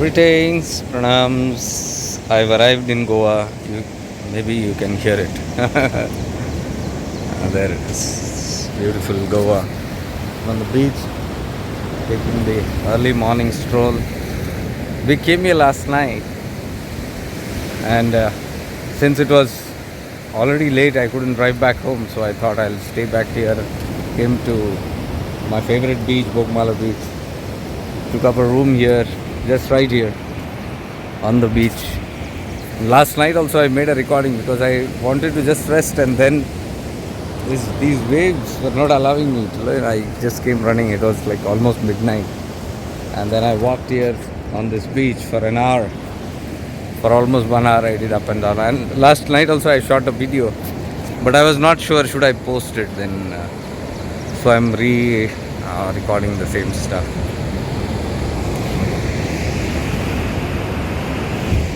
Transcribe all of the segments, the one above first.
Greetings, pranams. I've arrived in Goa. Maybe you can hear it. There it is. Beautiful Goa. On the beach, taking the early morning stroll. We came here last night, and since it was already late, I couldn't drive back home, so I thought I'll stay back here. Came to my favorite beach, Bogmala Beach. Took up a room here, just right here on the beach. Last night also I made a recording because I wanted to just rest, and then these waves were not allowing me to learn. I just came running. It was like almost midnight, and then I walked here on this beach for an hour. For almost 1 hour I did up and down. And last night also I shot a video, but I was not sure should I post it then. So I'm recording the same stuff.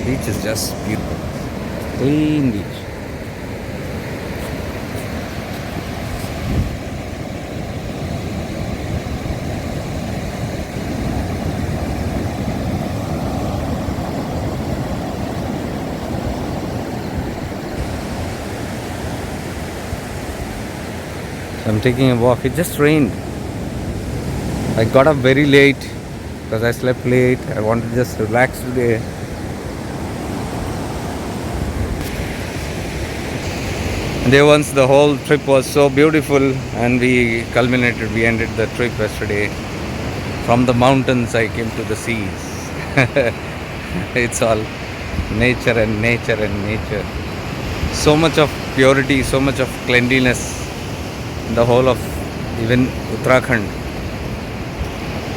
Beach is just beautiful. Clean beach. I'm taking a walk. It just rained. I got up very late because I slept late. I wanted to just relax today. There once the whole trip was so beautiful, and we ended the trip yesterday. From the mountains I came to the seas. It's all nature and nature and nature. So much of purity, so much of cleanliness in the whole of even Uttarakhand.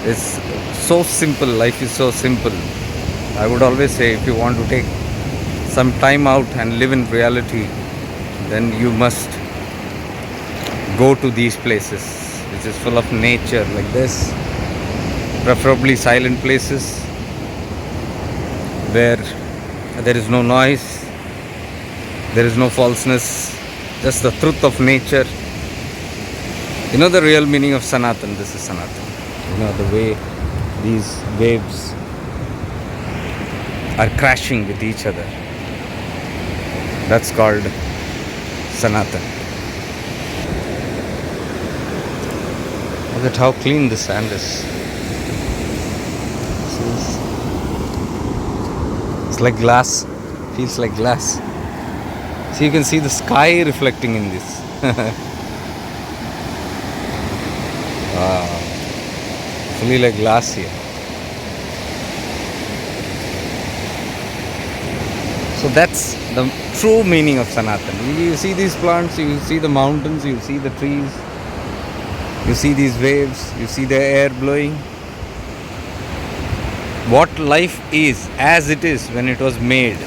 It's so simple, life is so simple. I would always say, if you want to take some time out and live in reality, then you must go to these places which is full of nature like this, preferably silent places where there is no noise, there is no falseness, just the truth of nature. You know the real meaning of Sanatan. This is Sanatan. You know the way these waves are crashing with each other. That's called Sanatan. Look at how clean the sand is. It's like glass. Feels like glass. So you can see the sky reflecting in this. Wow. Fully like glass here. So that's the true meaning of Sanatan. You see these plants, you see the mountains, you see the trees, you see these waves, you see the air blowing. What life is, as it is when it was made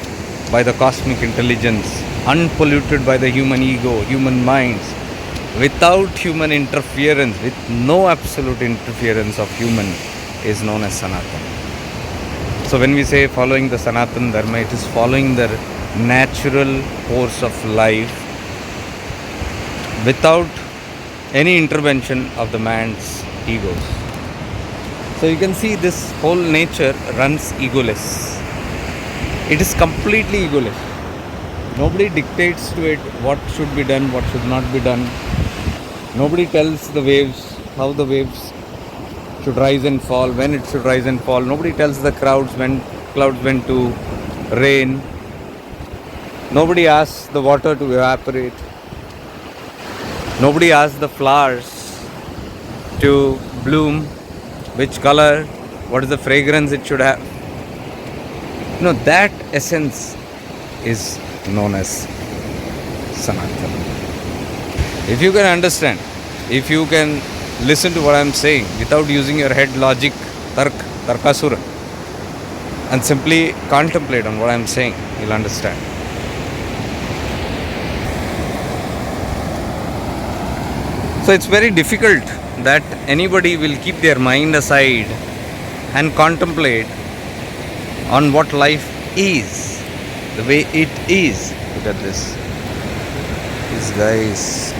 by the cosmic intelligence, unpolluted by the human ego, human minds, without human interference, with no absolute interference of human, is known as Sanatan. So when we say following the Sanatan Dharma, it is following the natural course of life without any intervention of the man's egos. So you can see this whole nature runs egoless. It is completely egoless. Nobody dictates to it what should be done, what should not be done. Nobody tells the waves how the waves should rise and fall, when it should rise and fall. Nobody tells the clouds when to rain. Nobody asks the water to evaporate. Nobody asks the flowers to bloom, which color, what is the fragrance it should have. No, that essence is known as Sanatan. If you can understand, if you can listen to what I am saying without using your head logic, tarkasura, and simply contemplate on what I am saying, you'll understand. So it's very difficult that anybody will keep their mind aside and contemplate on what life is, the way it is. Look at this. These guys.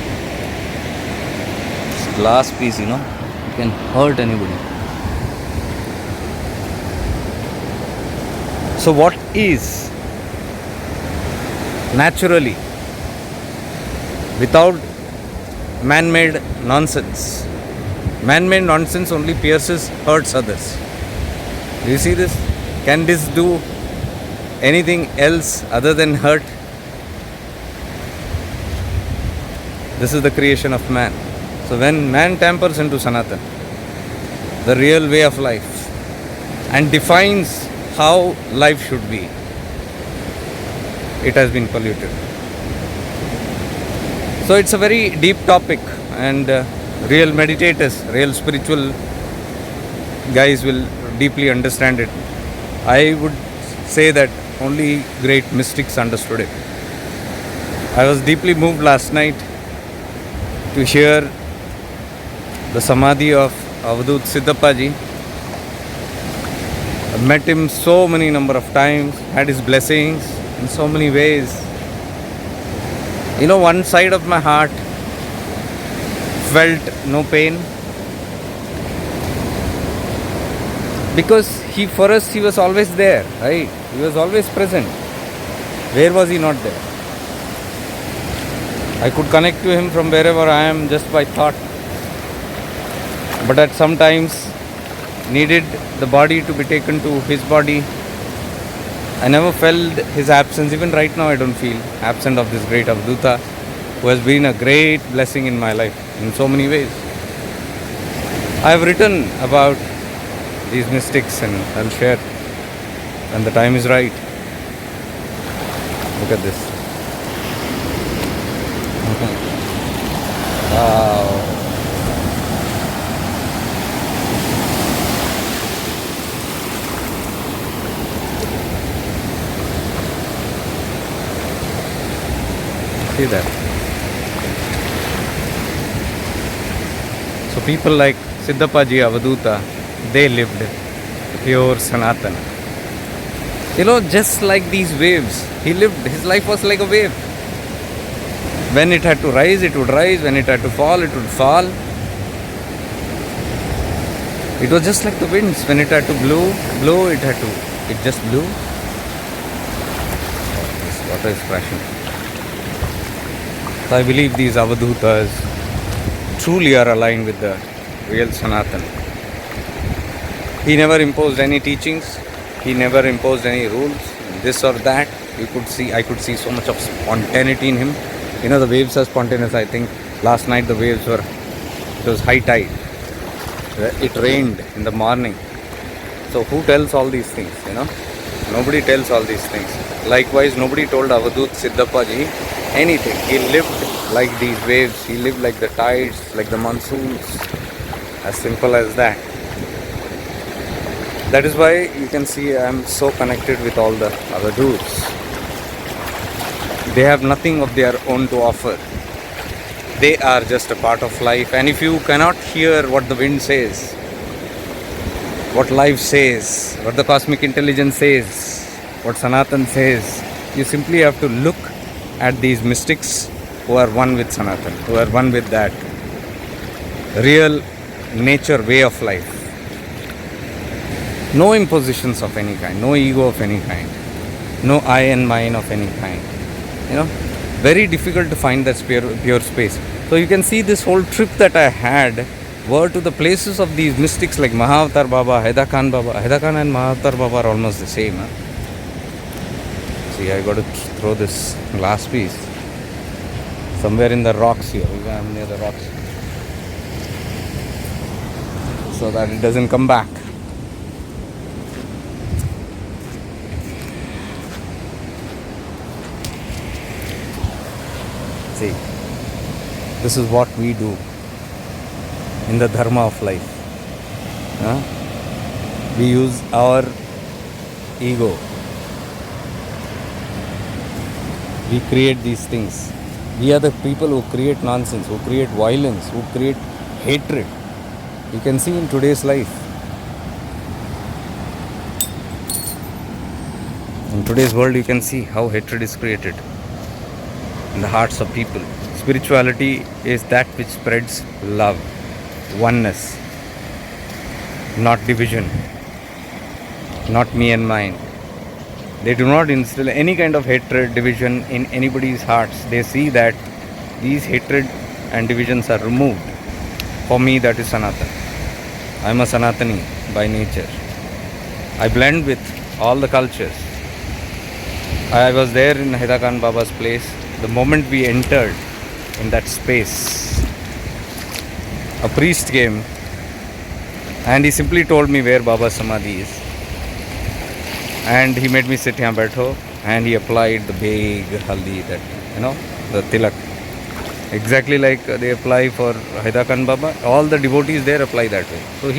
Glass piece, it can hurt anybody. So what is naturally, without man-made nonsense? Man-made nonsense only pierces, hurts others. Do you see this? Can this do anything else other than hurt? This is the creation of man. So when man tampers into Sanatan, the real way of life, and defines how life should be, it has been polluted. So it's a very deep topic, and real meditators, real spiritual guys will deeply understand it. I would say that only great mystics understood it. I was deeply moved last night to hear the Samadhi of Avadut Siddhappa ji. I've met him so many number of times, had his blessings in so many ways. You know, one side of my heart felt no pain, because for us he was always there, right? He was always present. Where was he not there? I could connect to him from wherever I am just by thought, but at some times needed the body to be taken to his body. I never felt his absence. Even right now I don't feel absent of this great Avadhuta, who has been a great blessing in my life in so many ways. I have written about these mystics and I'll share when the time is right. Look at this. Wow. See that? So people like Siddhappa ji, Avadhuta, they lived pure Sanatana. You know, just like these waves, he lived, his life was like a wave. When it had to rise, it would rise. When it had to fall, it would fall. It was just like the winds. When it had to blow, it just blew. This water is crashing. So I believe these Avadhutas truly are aligned with the real Sanatana. He never imposed any teachings. He never imposed any rules, this or that. I could see so much of spontaneity in him. You know, the waves are spontaneous. I think last night it was high tide. It rained in the morning. So who tells all these things, you know? Nobody tells all these things. Likewise, nobody told Avadut Siddhappa ji anything. He lived like these waves. He lived like the tides, like the monsoons. As simple as that. That is why you can see I am so connected with all the Avaduts. They have nothing of their own to offer. They are just a part of life. And if you cannot hear what the wind says, what life says, what the cosmic intelligence says, what Sanatan says, you simply have to look at these mystics who are one with Sanatan, who are one with that real nature way of life. No impositions of any kind, no ego of any kind, no I and mine of any kind. You know, very difficult to find that pure space. So you can see this whole trip that I had were to the places of these mystics like Mahavatar Baba, Haida Khan Baba. Haida Khan and Mahavatar Baba are almost the same. Huh? See, I got to throw this glass piece somewhere in the rocks here. I'm near the rocks, so that it doesn't come back. See, this is what we do in the dharma of life. We use our ego. We create these things. We are the people who create nonsense, who create violence, who create hatred. You can see in today's life. In today's world, you can see how hatred is created in the hearts of people. Spirituality is that which spreads love, oneness, not division, not me and mine. They do not instill any kind of hatred, division in anybody's hearts. They see that these hatred and divisions are removed. For me, that is Sanatan. I am a Sanatani by nature. I blend with all the cultures. I was there in Haida Khan Baba's place. The moment we entered in that space, a priest came and he simply told me where Baba's Samadhi is. And he made me sit here, baitho, and he applied the big haldi, that, the tilak. Exactly like they apply for Haida Khan Baba. All the devotees there apply that way. So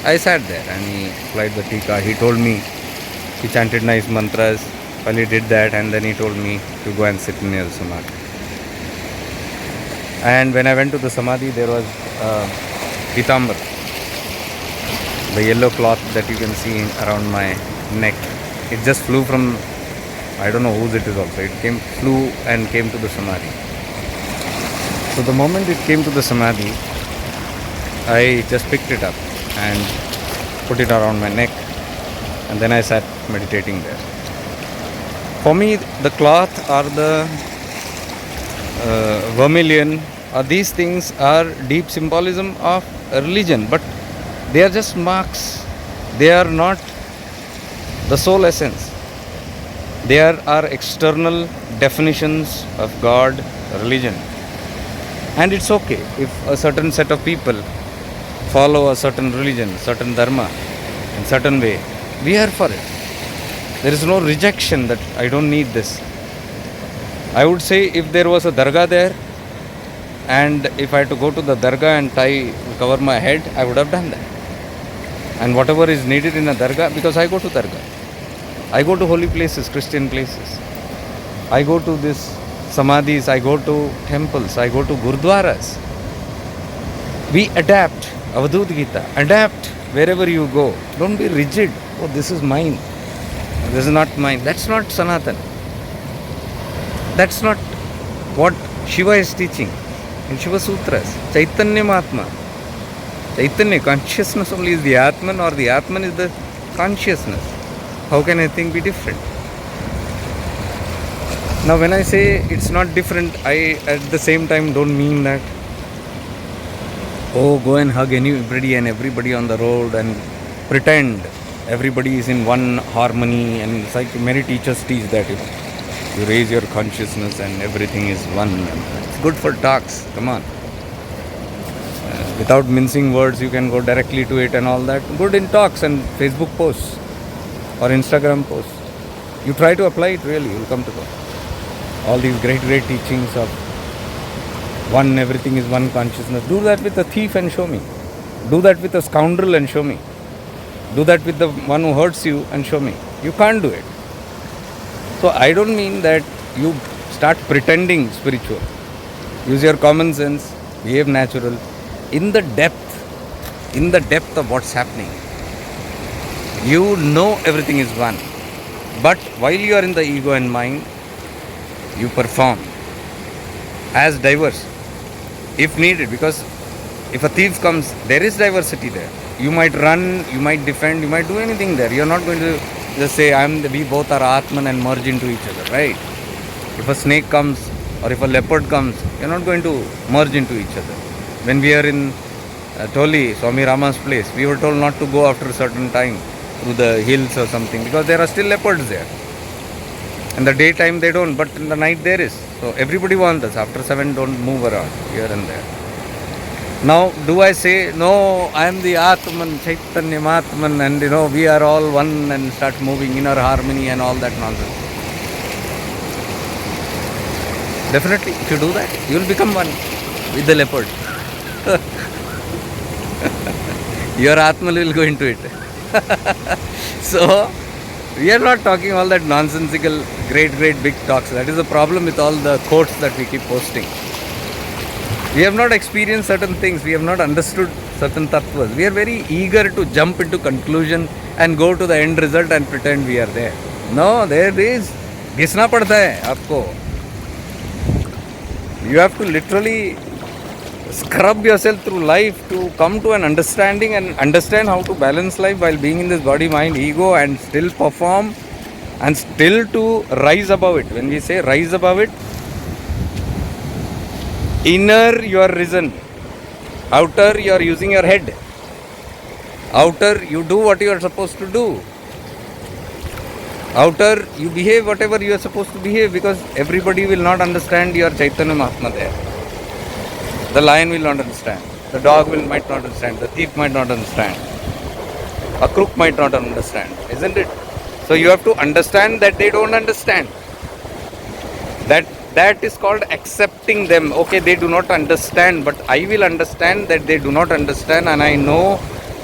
I sat there and he applied the tika. He told me, he chanted nice mantras. While he did that, and then he told me to go and sit near the Samadhi. And when I went to the Samadhi, there was Pitambar, the yellow cloth that you can see around my neck. It just flew from, I don't know whose it is also. It flew and came to the Samadhi. So the moment it came to the Samadhi, I just picked it up and put it around my neck, and then I sat meditating there. For me, the cloth or the vermilion, these things are deep symbolism of religion, but they are just marks. They are not the sole essence. They are external definitions of God, religion. And it's okay if a certain set of people follow a certain religion, certain dharma, in certain way. We are for it. There is no rejection that I don't need this. I would say if there was a dargah there, and if I had to go to the dargah and cover my head, I would have done that. And whatever is needed in a dargah, because I go to dargah. I go to holy places, Christian places. I go to this samadhis, I go to temples, I go to gurdwaras. We adapt. Avadhut Gita. Adapt wherever you go. Don't be rigid. Oh, this is mine. This is not mine. That's not Sanatan. That's not what Shiva is teaching in Shiva Sutras. Chaitanya Mahatma. Chaitanya, consciousness only is the Atman, or the Atman is the consciousness. How can anything be different? Now when I say it's not different, I at the same time don't mean that, oh, go and hug anybody and everybody on the road and pretend everybody is in one harmony. And it's like many teachers teach that you raise your consciousness and everything is one. It's good for talks, come on. Without mincing words, you can go directly to it and all that. Good in talks and Facebook posts or Instagram posts. You try to apply it, really, you'll come to know. All these great teachings of one, everything is one consciousness. Do that with a thief and show me. Do that with a scoundrel and show me. Do that with the one who hurts you and show me. You can't do it. So I don't mean that you start pretending spiritual. Use your common sense, behave natural. In the depth of what's happening, you know everything is one. But while you are in the ego and mind, you perform as diverse if needed, because if a thief comes, there is diversity there. You might run, you might defend, you might do anything there. You're not going to just say we both are Atman and merge into each other, right? If a snake comes or if a leopard comes, you're not going to merge into each other. When we are in Toli, Swami Rama's place, we were told not to go after a certain time through the hills or something, because there are still leopards there. In the daytime they don't, but in the night there is. So everybody wants us. After 7, don't move around here and there. Now, do I say, no, I am the Atman, Chaitanya Mahatman, and we are all one, and start moving in our harmony and all that nonsense? Definitely, if you do that, you will become one with the leopard. Your Atman will go into it. So, we are not talking all that nonsensical, great big talks. That is the problem with all the quotes that we keep posting. We have not experienced certain things. We have not understood certain tattvas. We are very eager to jump into conclusion and go to the end result and pretend we are there. No, there is. Ghisna padta hai aapko. You have to literally scrub yourself through life to come to an understanding and understand how to balance life while being in this body, mind, ego, and still perform And still to rise above it. When we say rise above it, inner you are risen, outer you are using your head, outer you do what you are supposed to do, outer you behave whatever you are supposed to behave, because everybody will not understand your Chaitanya Mahatma there. The lion will not understand, the dog might not understand, the thief might not understand, a crook might not understand, isn't it? So you have to understand that they don't understand. That is called accepting them. Okay, they do not understand, but I will understand that they do not understand, and I know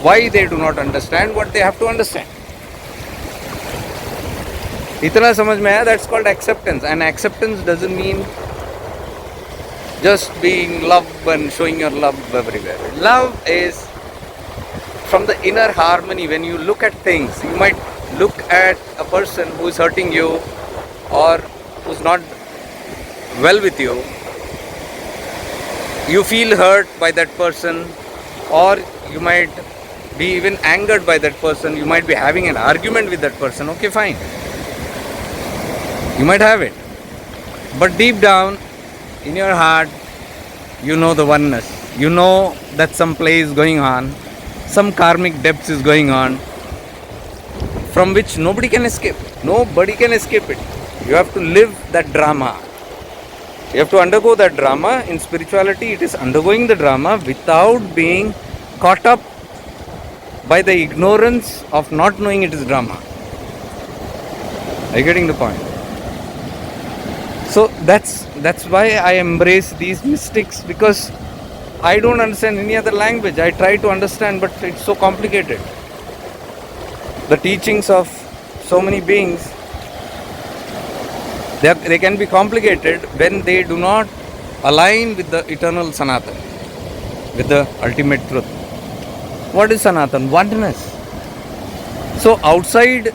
why they do not understand what they have to understand. इतना समझ में आया? That's called acceptance. And acceptance doesn't mean just being love and showing your love everywhere. Love is from the inner harmony. When you look at things, you might look at a person who is hurting you or who's not well with you. You feel hurt by that person, or you might be even angered by that person. You might be having an argument with that person. Okay, fine. You might have it. But deep down in your heart, you know the oneness. You know that some play is going on, some karmic depths is going on, from which nobody can escape. Nobody can escape it. You have to live that drama. You have to undergo that drama. In spirituality, it is undergoing the drama without being caught up by the ignorance of not knowing it is drama. Are you getting the point? So that's why I embrace these mystics, because I don't understand any other language. I try to understand, but it's so complicated. The teachings of so many beings, they can be complicated when they do not align with the eternal Sanatan, with the ultimate truth. What is Sanatan? Oneness. So outside,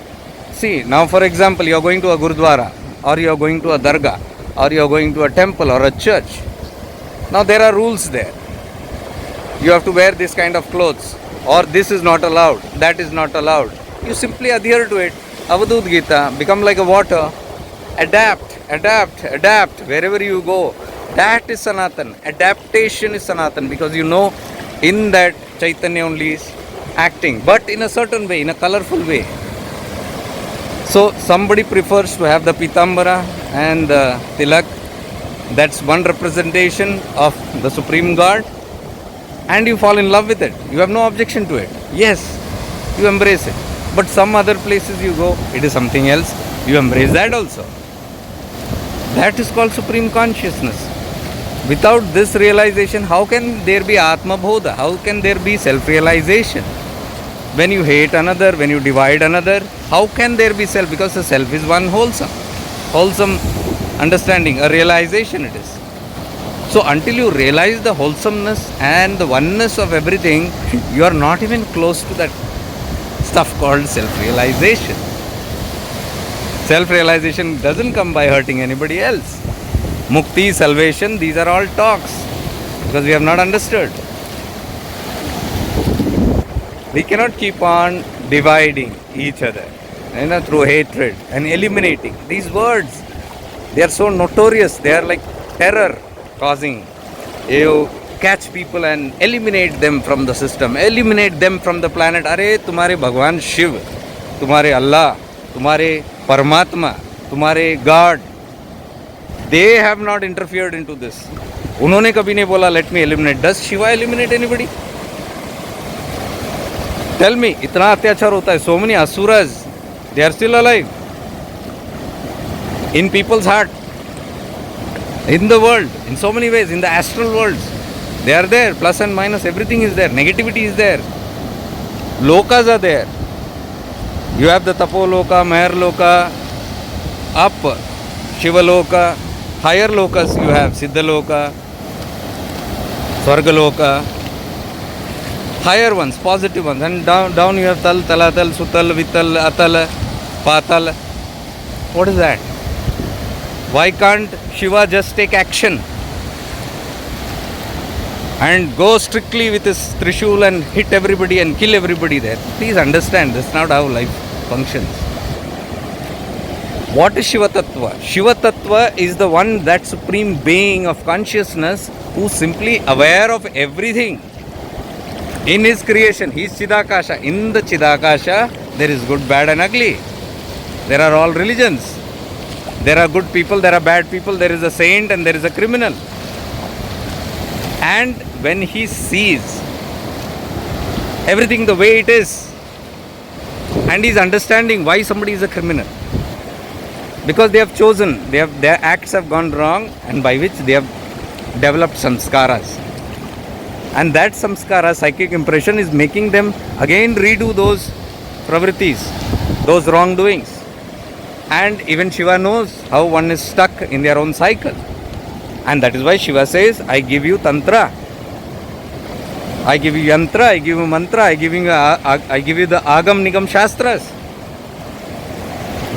see, now for example, you are going to a Gurudwara, or you are going to a Dargah, or you are going to a temple or a church. Now there are rules there. You have to wear this kind of clothes, or this is not allowed, that is not allowed. You simply adhere to it. Avadut Gita, become like a water. Adapt wherever you go. That is Sanatan. Adaptation is Sanatan, because you know in that Chaitanya only is acting, but in a certain way, in a colorful way. So somebody prefers to have the Pitambara and the Tilak. That's one representation of the Supreme God, and you fall in love with it. You have no objection to it. Yes, you embrace it. But some other places you go, it is something else. You embrace that also. That is called Supreme Consciousness. Without this realization, how can there be Atma Bodha? How can there be self-realization? When you hate another, when you divide another, how can there be self? Because the self is one wholesome understanding, a realization it is. So until you realize the wholesomeness and the oneness of everything, you are not even close to that stuff called self-realization. Self-realization doesn't come by hurting anybody else. Mukti, salvation, these are all talks, because we have not understood. We cannot keep on dividing each other, through hatred and eliminating. These words, they are so notorious. They are like terror causing. You catch people and eliminate them from the system, eliminate them from the planet. Arey, tumhare Bhagwan Shiv, tumhare Allah, tumhare Paramatma, tumhare God, they have not interfered into this. उन्होंने कभी नहीं बोला let me eliminate. Does Shiva eliminate anybody? Tell me, इतना अत्याचार होता है. So many asuras, they are still alive in people's heart, in the world, in so many ways, in the astral worlds. They are there, plus and minus, everything is there. Negativity is there. Lokas are there. You have the Tapoloka, Maharloka, up, Shivaloka, higher lokas you have, Siddhaloka, Swargaloka, higher ones, positive ones. And down you have Tal, Talatal, Sutal, Vital, Atal, Patal. What is that? Why can't Shiva just take action and go strictly with his Trishul and hit everybody and kill everybody there? Please understand, that's not how life functions. What is Shiva Tattva? Shiva Tattva is the one, that supreme being of consciousness who is simply aware of everything in his creation. He is Chidakasha. In the Chidakasha, there is good, bad and ugly. There are all religions. There are good people, there are bad people, there is a saint and there is a criminal. And when he sees everything the way it is, and he is understanding why somebody is a criminal, because they have chosen, their acts have gone wrong, and by which they have developed samskaras. And that samskara, psychic impression, is making them again redo those pravrittis, those wrongdoings. And even Shiva knows how one is stuck in their own cycle. And that is why Shiva says, I give you tantra, I give you yantra, I give you mantra, I give you the agam nigam shastras.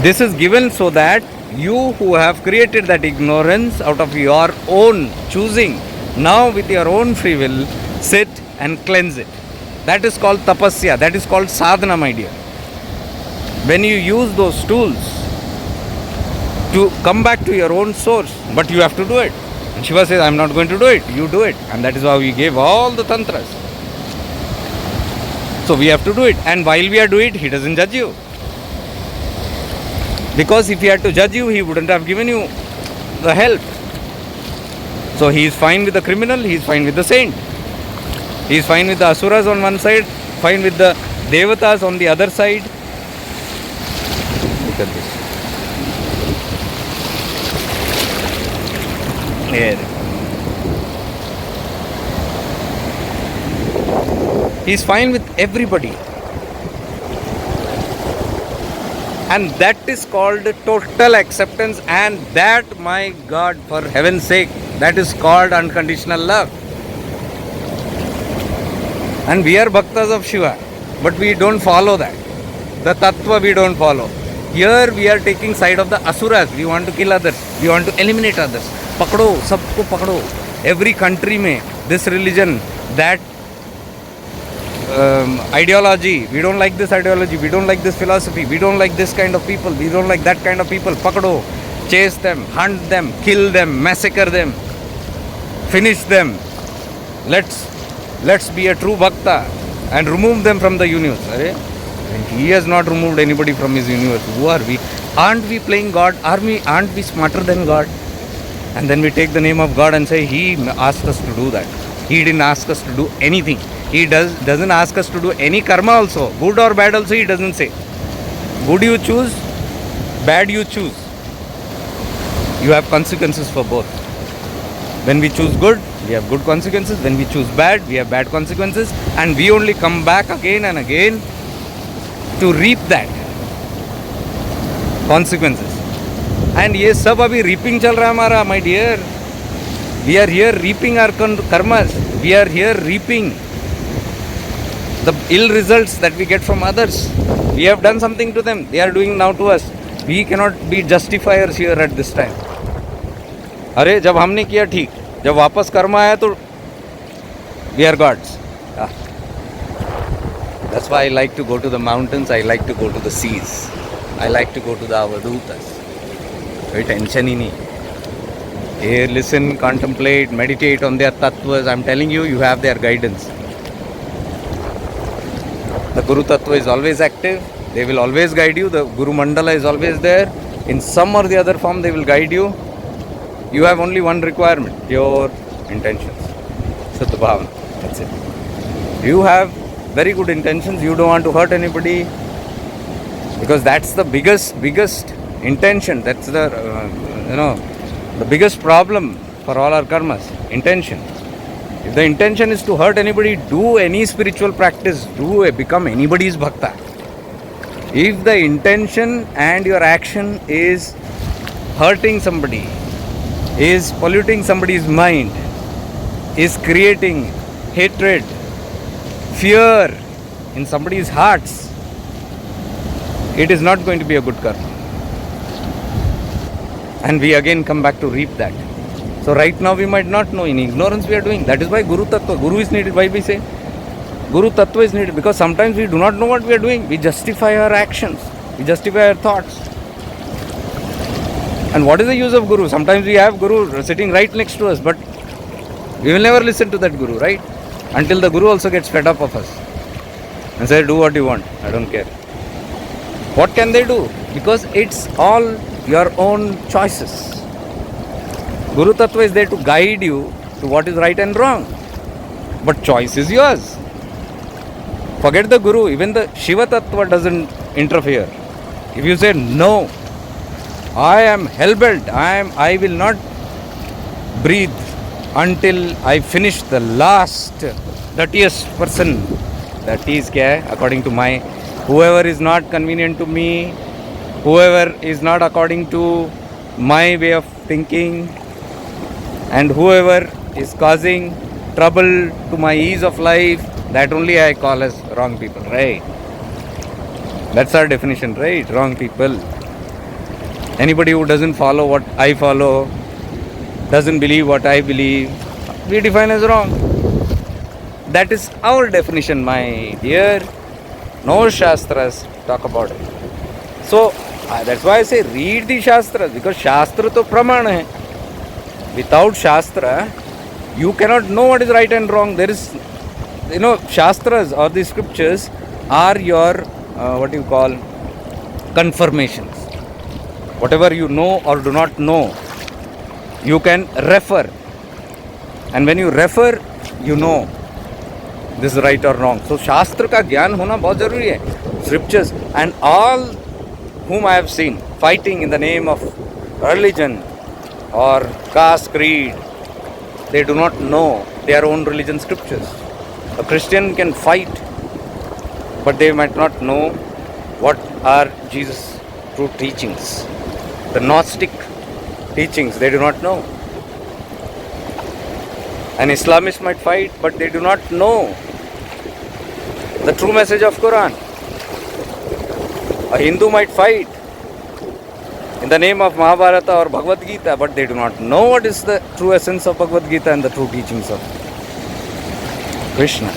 This is given so that you who have created that ignorance out of your own choosing, now with your own free will, sit and cleanse it. That is called tapasya, that is called sadhana, my dear. When you use those tools to come back to your own source, but you have to do it. And Shiva says, I am not going to do it, you do it. And that is how we gave all the tantras. So we have to do it. And while we are doing it, he doesn't judge you. Because if he had to judge you, he wouldn't have given you the help. So he is fine with the criminal, he is fine with the saint. He is fine with the asuras on one side, fine with the devatas on the other side. Look at this. Here. He is fine with everybody. And that is called total acceptance, and that, my God, for heaven's sake, that is called unconditional love. And we are bhaktas of Shiva, but we don't follow that. The tattva we don't follow. Here we are taking side of the asuras. We want to kill others. We want to eliminate others. Pakdo, sabko pakdo. Every country mein this religion, that ideology, we don't like this ideology, we don't like this philosophy, we don't like this kind of people, we don't like that kind of people. Pakdo, chase them, hunt them, kill them, massacre them, finish them. Let's be a true bhakta and remove them from the universe. He has not removed anybody from his universe. Who are we? Aren't we playing God? Aren't we smarter than God? And then we take the name of God and say he asked us to do that. He didn't ask us to do anything. He doesn't ask us to do any karma also. Good or bad also he doesn't say. Good you choose, bad you choose. You have consequences for both. When we choose good, we have good consequences. When we choose bad, we have bad consequences. And we only come back again and again to reap that consequences. And ये सब अभी reaping चल रहा है हमारा, my dear. We are here reaping our karmas. We are here reaping the ill results that we get from others. We have done something to them. They are doing now to us. We cannot be justifiers here at this time. अरे जब हमने किया ठीक, जब वापस कर्म आया तो we are gods. That's why I like to go to the mountains. I like to go to the seas. I like to go to the avadutas. कोई टेंशन ही नहीं. Here, listen, contemplate, meditate on their tattvas. I'm telling you, you have their guidance. The Guru Tattva is always active. They will always guide you. The Guru Mandala is always there. In some or the other form, they will guide you. You have only one requirement, pure intentions. Sattva Bhavana. That's it. You have very good intentions. You don't want to hurt anybody. Because that's the biggest intention. That's the, the biggest problem for all our karmas. Intention. If the intention is to hurt anybody, do any spiritual practice, become anybody's bhakta. If the intention and your action is hurting somebody, is polluting somebody's mind, is creating hatred, fear in somebody's hearts, it is not going to be a good karma. And we again come back to reap that. So right now we might not know, in ignorance we are doing. That is why Guru Tattva, Guru is needed. Why we say Guru Tattva is needed? Because sometimes we do not know what we are doing. We justify our actions. We justify our thoughts. And what is the use of Guru? Sometimes we have Guru sitting right next to us, but we will never listen to that Guru, right? Until the Guru also gets fed up of us and say, do what you want, I don't care. What can they do? Because it's all your own choices. Guru Tattva is there to guide you to what is right and wrong. But choice is yours. Forget the Guru, even the Shiva Tattva doesn't interfere. If you say, no, I am hell-bent, I will not breathe until I finish the last dirtiest person. That is kya hai? According to my, whoever is not convenient to me, whoever is not according to my way of thinking, and whoever is causing trouble to my ease of life, that only I call as wrong people, right? That's our definition, right? Wrong people. Anybody who doesn't follow what I follow, doesn't believe what I believe, we define as wrong. That is our definition, my dear. No Shastras talk about it. So, that's why I say read the Shastras, because Shastra to Pramana hai. Without Shastra, you cannot know what is right and wrong. There is, Shastras or the scriptures are your, confirmations. Whatever you know or do not know, you can refer. And when you refer, you know this is right or wrong. So Shastra ka gyan hona bahut zaruri hai. Scriptures, and all whom I have seen fighting in the name of religion or caste, creed, they do not know their own religion scriptures. A Christian can fight, but they might not know what are Jesus' true teachings. The Gnostic teachings, they do not know. An Islamist might fight, but they do not know the true message of Quran. A Hindu might fight in the name of Mahabharata or Bhagavad Gita, but they do not know what is the true essence of Bhagavad Gita and the true teachings of Krishna.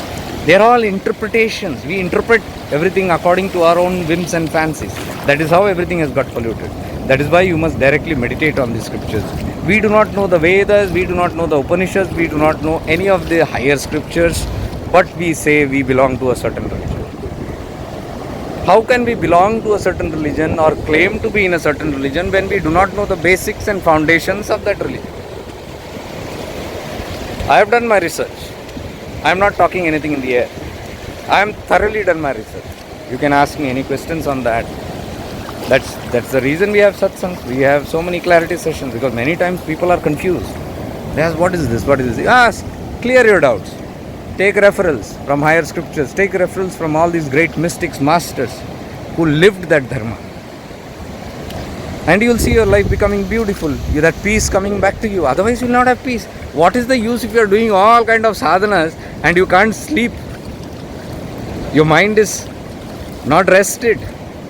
They are all interpretations. We interpret everything according to our own whims and fancies. That is how everything has got polluted. That is why you must directly meditate on the scriptures. We do not know the Vedas, we do not know the Upanishads, we do not know any of the higher scriptures, but we say we belong to a certain religion. How can we belong to a certain religion or claim to be in a certain religion when we do not know the basics and foundations of that religion? I have done my research. I am not talking anything in the air. I am thoroughly done my research. You can ask me any questions on that. That's the reason we have satsangs. We have so many clarity sessions, because many times people are confused. They ask, what is this? What is this? Ask, clear your doubts. Take referrals from higher scriptures. Take referrals from all these great mystics, masters who lived that dharma. And you will see your life becoming beautiful. You that peace coming back to you. Otherwise you will not have peace. What is the use if you are doing all kind of sadhanas and you can't sleep? Your mind is not rested.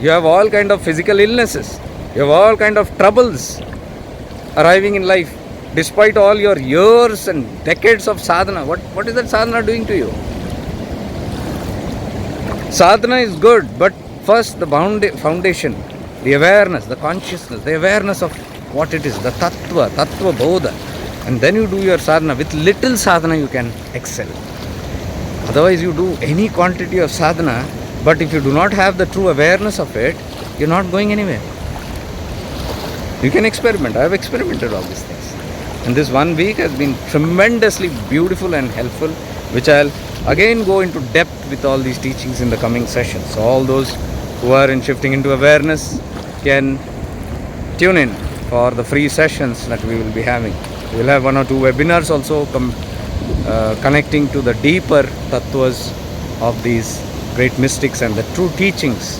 You have all kind of physical illnesses. You have all kind of troubles arriving in life. Despite all your years and decades of sadhana, what is that sadhana doing to you? Sadhana is good, but first the foundation, the awareness, the consciousness, the awareness of what it is, the tattva bodha. And then you do your sadhana. With little sadhana you can excel. Otherwise you do any quantity of sadhana, but if you do not have the true awareness of it, you're not going anywhere. You can experiment. I have experimented all these things. And this 1 week has been tremendously beautiful and helpful, which I'll again go into depth with all these teachings in the coming sessions. So all those who are in shifting into awareness can tune in for the free sessions that we will be having. We will have 1 or 2 webinars also connecting to the deeper tattvas of these great mystics and the true teachings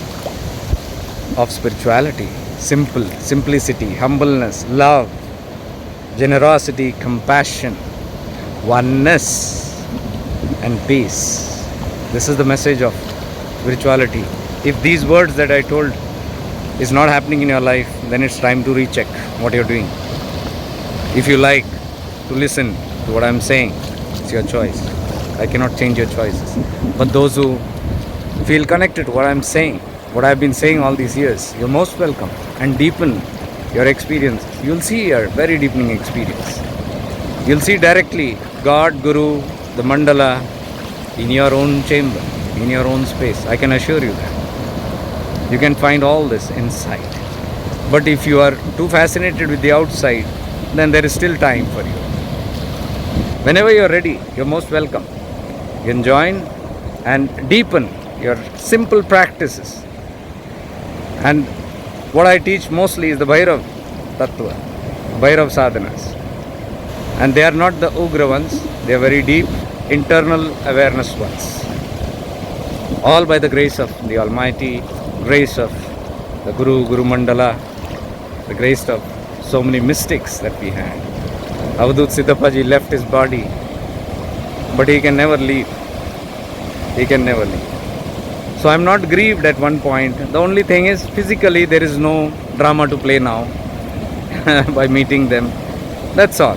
of spirituality. Simplicity, humbleness, love, generosity, compassion, oneness and peace. This is the message of spirituality. If these words that I told is not happening in your life, then it's time to recheck what you're doing. If you like to listen to what I'm saying, it's your choice. I cannot change your choices. But those who feel connected to what I'm saying, what I've been saying all these years, you're most welcome, and deepen your experiences. You'll see a very deepening experience. You'll see directly God, Guru, the mandala in your own chamber, in your own space. I can assure you that. You can find all this inside. But if you are too fascinated with the outside, then there is still time for you. Whenever you're ready, you're most welcome. You can join and deepen your simple practices. And what I teach mostly is the Bhairav Tattva, Bhairav sadhanas. And they are not the Ugra ones, they are very deep, internal awareness ones. All by the grace of the Almighty, grace of the Guru Mandala, the grace of so many mystics that we had. Avadut Siddhapaji left his body, but he can never leave. He can never leave. So I'm not grieved at one point. The only thing is, physically there is no drama to play now by meeting them. That's all.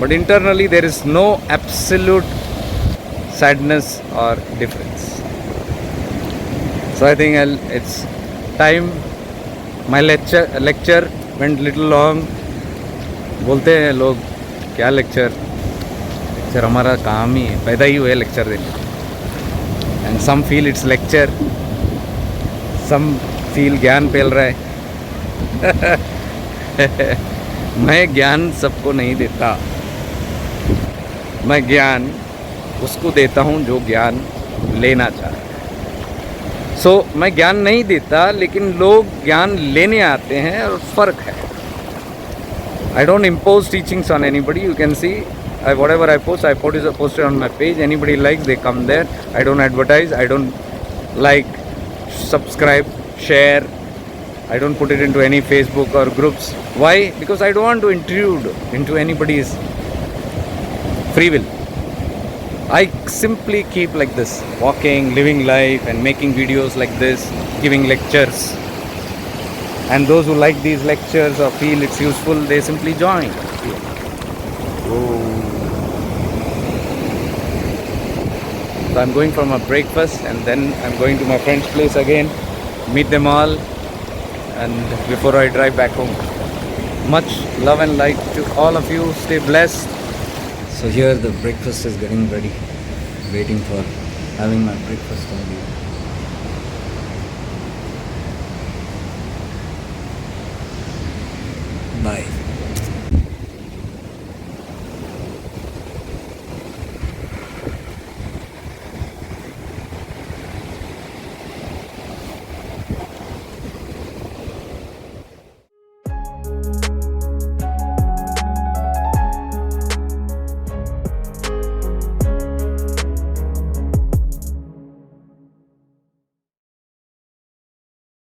But internally there is no absolute sadness or difference. So I think it's time. My lecture went little long. बोलते हैं लोग क्या lecture हमारा काम ही है, पैदा ही हुए lecture देने. And some feel it's lecture, some feel ज्ञान फैल रहा है. मैं ज्ञान सबको नहीं देता. मैं ज्ञान उसको देता हूँ जो ज्ञान लेना चाहता है. सो मैं ज्ञान नहीं देता, लेकिन लोग ज्ञान लेने आते हैं और फ़र्क है. I don't impose teachings on anybody. You can see whatever I post, I post it on my page. Anybody likes, they come there. I don't advertise. I don't like, subscribe, share. I don't put it into any Facebook or groups. Why? Because I don't want to intrude into anybody's free will. I simply keep like this, walking, living life and making videos like this, giving lectures. And those who like these lectures or feel it's useful, they simply join. So I'm going for my breakfast and then I'm going to my friend's place again, meet them all, and before I drive back home. Much love and light to all of you. Stay blessed. So here the breakfast is getting ready. Waiting for having my breakfast only. Bye.